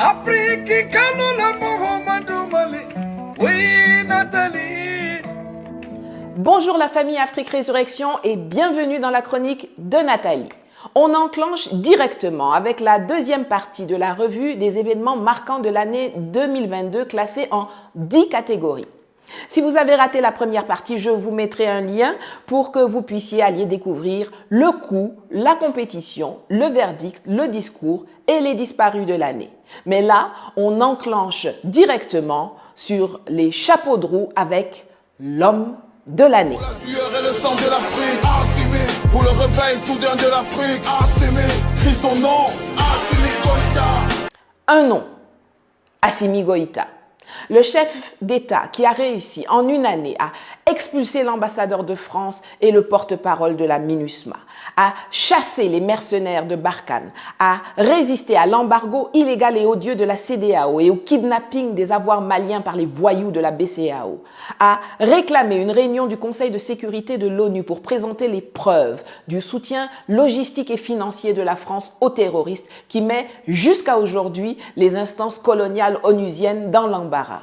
Afrique, Kanola, Mohamedou Mali. Oui, Nathalie. Bonjour la famille Afrique Résurrection et bienvenue dans la chronique de Nathalie. On enclenche directement avec la deuxième partie de la revue des événements marquants de l'année 2022 classés en 10 catégories. Si vous avez raté la première partie, je vous mettrai un lien pour que vous puissiez aller découvrir le coup, la compétition, le verdict, le discours et les disparus de l'année. Mais là, on enclenche directement sur les chapeaux de roue avec l'homme de l'année. Pour la sueur et le sang de l'Afrique, Assimi. Pour le réveil soudain de l'Afrique, Assimi. Crie son nom, Assimi Goïta. Un nom, Assimi Goïta. Le chef d'État qui a réussi en une année à expulser l'ambassadeur de France et le porte-parole de la MINUSMA, à chasser les mercenaires de Barkhane, à résister à l'embargo illégal et odieux de la CEDEAO et au kidnapping des avoirs maliens par les voyous de la BCEAO, à réclamer une réunion du Conseil de sécurité de l'ONU pour présenter les preuves du soutien logistique et financier de la France aux terroristes qui met jusqu'à aujourd'hui les instances coloniales onusiennes dans l'embarras,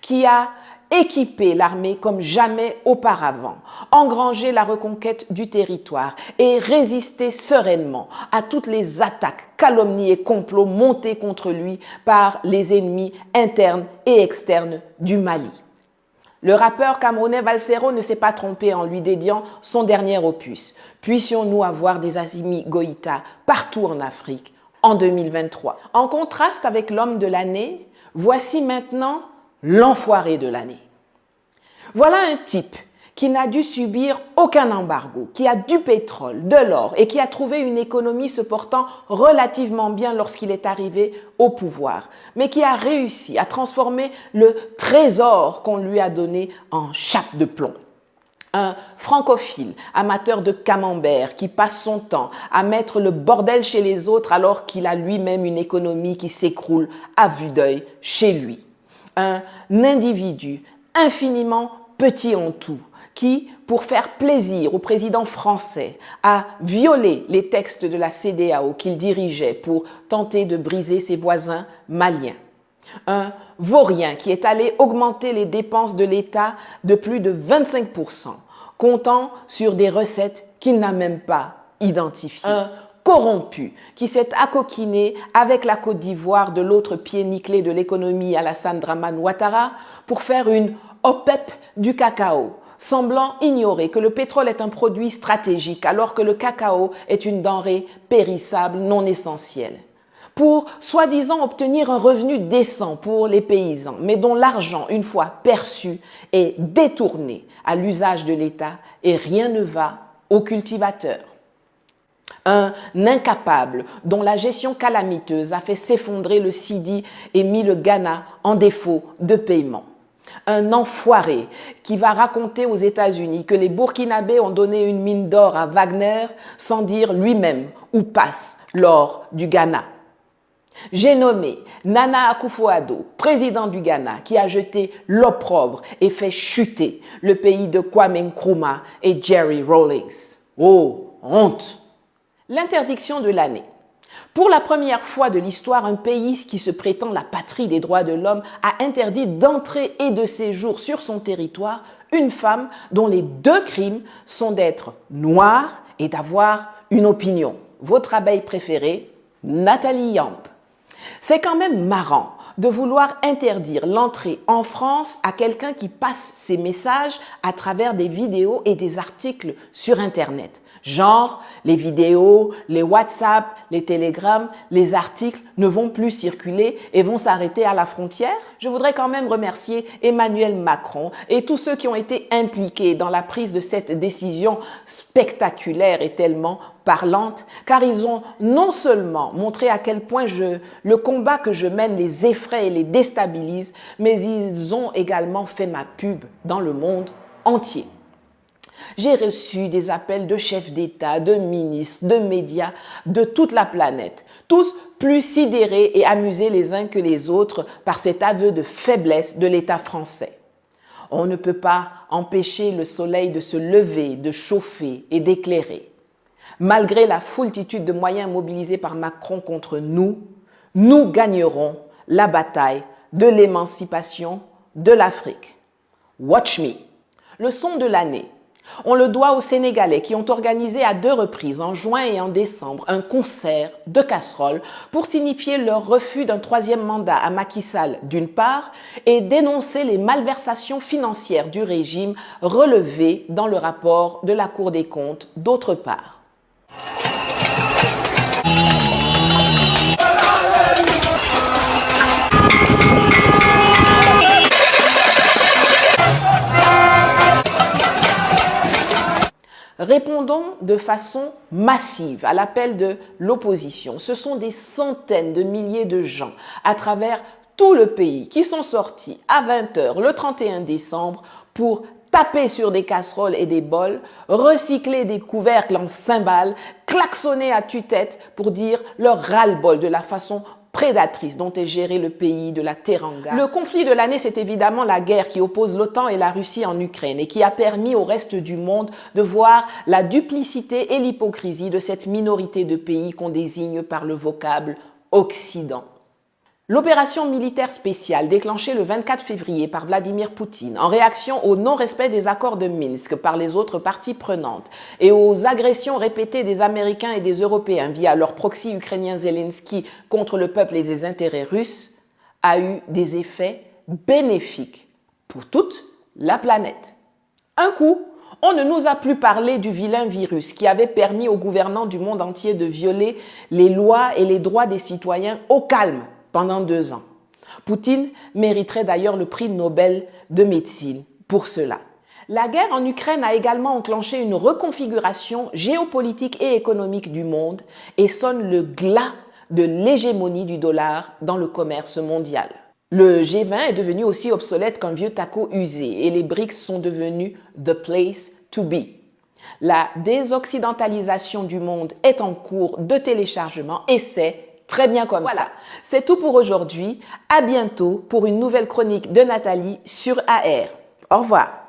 qui a équipé l'armée comme jamais auparavant, engranger la reconquête du territoire et résister sereinement à toutes les attaques, calomnies et complots montés contre lui par les ennemis internes et externes du Mali. Le rappeur camerounais Valsero ne s'est pas trompé en lui dédiant son dernier opus. Puissions-nous avoir des Assimi Goïta partout en Afrique en 2023. En contraste avec l'homme de l'année, voici maintenant l'enfoiré de l'année. Voilà un type qui n'a dû subir aucun embargo, qui a du pétrole, de l'or et qui a trouvé une économie se portant relativement bien lorsqu'il est arrivé au pouvoir, mais qui a réussi à transformer le trésor qu'on lui a donné en chape de plomb. Un francophile, amateur de camembert, qui passe son temps à mettre le bordel chez les autres alors qu'il a lui-même une économie qui s'écroule à vue d'œil chez lui. Un individu infiniment petit en tout, qui, pour faire plaisir au président français, a violé les textes de la CEDEAO qu'il dirigeait pour tenter de briser ses voisins maliens. Un vaurien qui est allé augmenter les dépenses de l'État de plus de 25%, comptant sur des recettes qu'il n'a même pas identifiées. Un corrompu qui s'est accoquiné avec la Côte d'Ivoire de l'autre pied nickelé de l'économie Alassane Dramane Ouattara pour faire une OPEP du cacao, semblant ignorer que le pétrole est un produit stratégique alors que le cacao est une denrée périssable non essentielle. Pour soi-disant obtenir un revenu décent pour les paysans, mais dont l'argent, une fois perçu, est détourné à l'usage de l'État et rien ne va aux cultivateurs. Un incapable dont la gestion calamiteuse a fait s'effondrer le Sidi et mis le Ghana en défaut de paiement. Un enfoiré qui va raconter aux États-Unis que les Burkinabés ont donné une mine d'or à Wagner sans dire lui-même où passe l'or du Ghana. J'ai nommé Nana Akufo-Addo, président du Ghana, qui a jeté l'opprobre et fait chuter le pays de Kwame Nkrumah et Jerry Rawlings. Oh, honte! L'interdiction de l'année. Pour la première fois de l'histoire, un pays qui se prétend la patrie des droits de l'homme a interdit d'entrée et de séjour sur son territoire une femme dont les deux crimes sont d'être noire et d'avoir une opinion. Votre abeille préférée, Nathalie Yamp. C'est quand même marrant de vouloir interdire l'entrée en France à quelqu'un qui passe ses messages à travers des vidéos et des articles sur Internet. Genre, les vidéos, les WhatsApp, les télégrammes, les articles ne vont plus circuler et vont s'arrêter à la frontière. Je voudrais quand même remercier Emmanuel Macron et tous ceux qui ont été impliqués dans la prise de cette décision spectaculaire et tellement parlante, car ils ont non seulement montré à quel point le combat que je mène les effraie et les déstabilise, mais ils ont également fait ma pub dans le monde entier. J'ai reçu des appels de chefs d'État, de ministres, de médias, de toute la planète, tous plus sidérés et amusés les uns que les autres par cet aveu de faiblesse de l'État français. On ne peut pas empêcher le soleil de se lever, de chauffer et d'éclairer. Malgré la foultitude de moyens mobilisés par Macron contre nous, nous gagnerons la bataille de l'émancipation de l'Afrique. Watch me. Le son de l'année. On le doit aux Sénégalais qui ont organisé à 2 reprises, en juin et en décembre, un concert de casseroles pour signifier leur refus d'un 3e mandat à Macky Sall d'une part et dénoncer les malversations financières du régime relevées dans le rapport de la Cour des comptes d'autre part. Répondons de façon massive à l'appel de l'opposition. Ce sont des centaines de milliers de gens à travers tout le pays qui sont sortis à 20 h le 31 décembre pour taper sur des casseroles et des bols, recycler des couvercles en cymbales, klaxonner à tue-tête pour dire leur ras-le-bol de la façon prédatrice dont est géré le pays de la Teranga. Le conflit de l'année, c'est évidemment la guerre qui oppose l'OTAN et la Russie en Ukraine et qui a permis au reste du monde de voir la duplicité et l'hypocrisie de cette minorité de pays qu'on désigne par le vocable Occident. L'opération militaire spéciale déclenchée le 24 février par Vladimir Poutine en réaction au non-respect des accords de Minsk par les autres parties prenantes et aux agressions répétées des Américains et des Européens via leur proxy ukrainien Zelensky contre le peuple et des intérêts russes a eu des effets bénéfiques pour toute la planète. Un coup, on ne nous a plus parlé du vilain virus qui avait permis aux gouvernants du monde entier de violer les lois et les droits des citoyens au calme pendant 2 ans. Poutine mériterait d'ailleurs le prix Nobel de médecine pour cela. La guerre en Ukraine a également enclenché une reconfiguration géopolitique et économique du monde et sonne le glas de l'hégémonie du dollar dans le commerce mondial. Le G20 est devenu aussi obsolète qu'un vieux taco usé et les BRICS sont devenus the place to be. La désoccidentalisation du monde est en cours de téléchargement et c'est très bien comme ça. C'est tout pour aujourd'hui. À bientôt pour une nouvelle chronique de Nathalie sur AR. Au revoir.